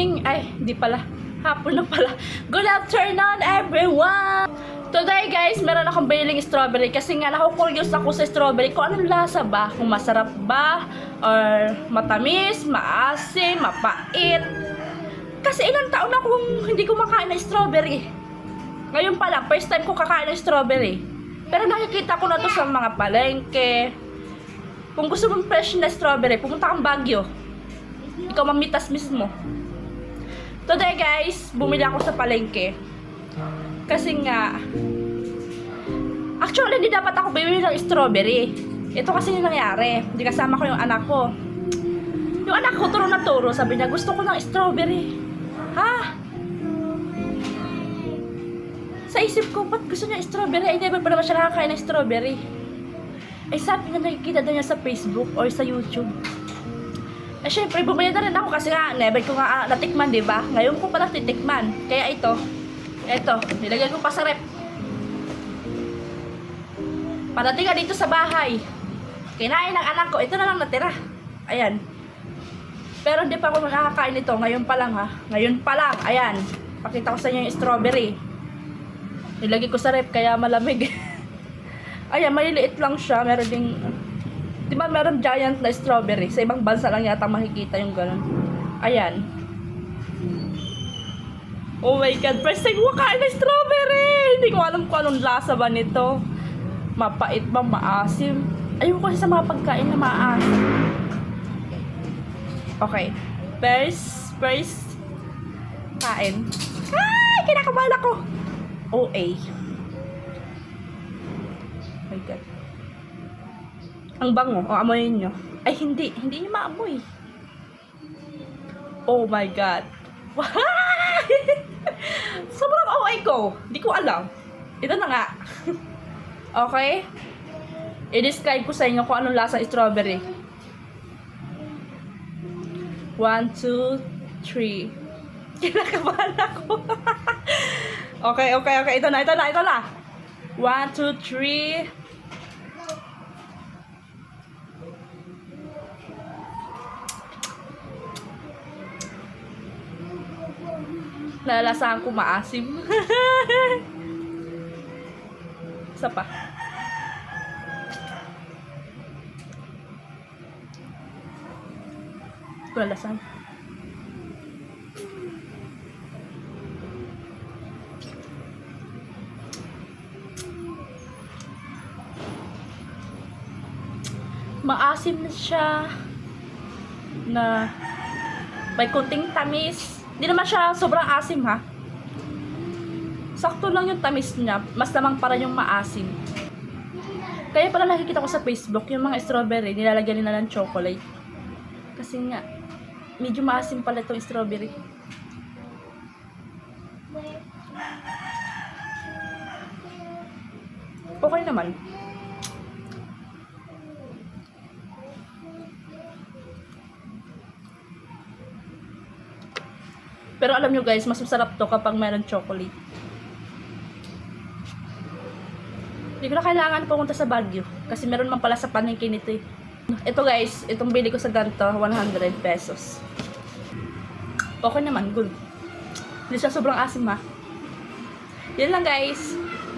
morning. Ay, hindi pala. Hapon na pala. Good afternoon, everyone! Today, guys, meron akong biniling strawberry kasi nga naku-curious ako sa strawberry kung anong lasa ba. Kung masarap ba, or matamis, maasim, mapait. Kasi ilang taon na akong hindi kumakain ng strawberry. Ngayon pa lang, first time ko kakain ng strawberry. Pero nakikita ko na to sa mga palengke. Kung gusto mong fresh na strawberry, pumunta kang Baguio. Ikaw mamitas mismo. Today guys, bumili ako sa palengke. Kasi nga, actually hindi dapat ako bibili ng strawberry. Ito kasi yung nangyari. Hindi kasama ko yung anak ko. Yung anak ko turo na turo, sabi niya gusto ko ng strawberry. Ha? Sa isip ko, ba't gusto niya strawberry? Ay, never pa naman siya nakakain ng strawberry. Ay, sabi niya nakikita daw niya sa Facebook or sa YouTube. Eh, syempre, bumili na rin ako kasi nga, never ko nga natikman, diba? Ngayon ko pala titikman. Kaya ito, nilagay ko pa sa rep. Parating nga dito sa bahay. Kinain ng anak ko, ito na lang natira. Ayan. Pero hindi pa ako nakakain nito. Ngayon pa lang ha. Ngayon pa lang. Ayan. Pakita ko sa inyo yung strawberry. Nilagay ko sa rep kaya malamig. Ayan, maliliit lang siya. Meron ding, di ba meron giant na strawberry? Sa ibang bansa lang yata makikita yung ganun. Ayan. Oh my God, first time ko kain ng strawberry! Hindi ko alam kung anong lasa ba nito. Mapait ba, maasim? Ayoko kasi sa mga pagkain na maasim. Okay. First, kain. Ay! Kinakabahan ako! OA. Oh my God. Ang bango. O, amoyin nyo. Ay, hindi. Hindi nyo maamoy. Oh my God. Sobrang OA ko. Hindi ko alam. Ito na nga. Okay? I-describe ko sa inyo kung anong lasa strawberry. 1, 2, 3. Kinakabahan ako. Okay. Ito na. 1, 2, 3. Nalalasahan ko maasim. Isa pa. Nalalasahan. Maasim na siya na may kunting tamis. Hindi naman siya sobrang asim ha. Sakto lang yung tamis niya. Mas lamang para yung maasim. Kaya pala nakikita ko sa Facebook yung mga strawberry nilalagyan nila ng chocolate. Kasi nga medyo maasim pala itong strawberry. Okay naman. Pero alam nyo guys, mas masarap to kapag meron chocolate. Hindi ko na kailangan pumunta sa Baguio. Kasi meron man pala sa palengke nito eh. Ito guys, itong bili ko sa ganito, 100 pesos. Okay naman, good. Hindi siya sobrang asim ha. Yan lang guys.